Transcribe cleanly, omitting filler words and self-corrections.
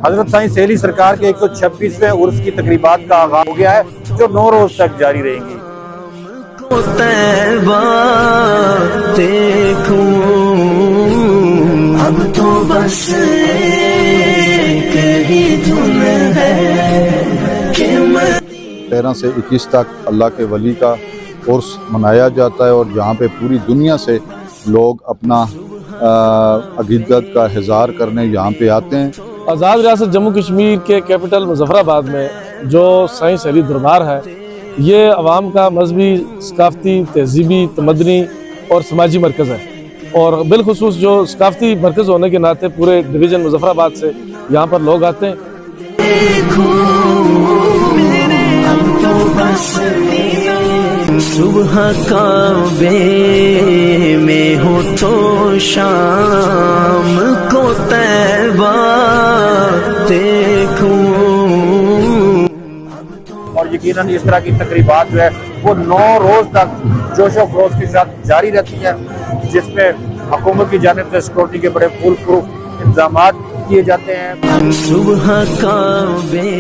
حضرت سائیں سہیلی سرکار کے 126ویں عرس کی تقریبات کا آغاز ہو گیا ہے جو 9 روز تک جاری رہیں گی۔ اب تو بس ایک ہی دھن ہے کہ 13 سے 21 تک اللہ کے ولی کا عرس منایا جاتا ہے، اور جہاں پہ پوری دنیا سے لوگ اپنا عقیدت کا اظہار کرنے یہاں پہ آتے ہیں۔ آزاد ریاست جموں کشمیر کے کیپٹل مظفر آباد میں جو سائیں سہیلی دربار ہے، یہ عوام کا مذہبی، ثقافتی، تہذیبی، تمدنی اور سماجی مرکز ہے، اور بالخصوص جو ثقافتی مرکز ہونے کے ناطے پورے ڈویژن مظفر آباد سے یہاں پر لوگ آتے ہیں۔ صبح کعبے میں ہو تو شام کو طیبہ دیکھوں، اور یقیناً اس طرح کی تقریبات جو ہے وہ 9 روز تک جوش و خروش کے ساتھ جاری رہتی ہیں، جس میں حکومت کی جانب سے سیکورٹی کے بڑے فول پروف انتظامات کیے جاتے ہیں۔ صبح کعبے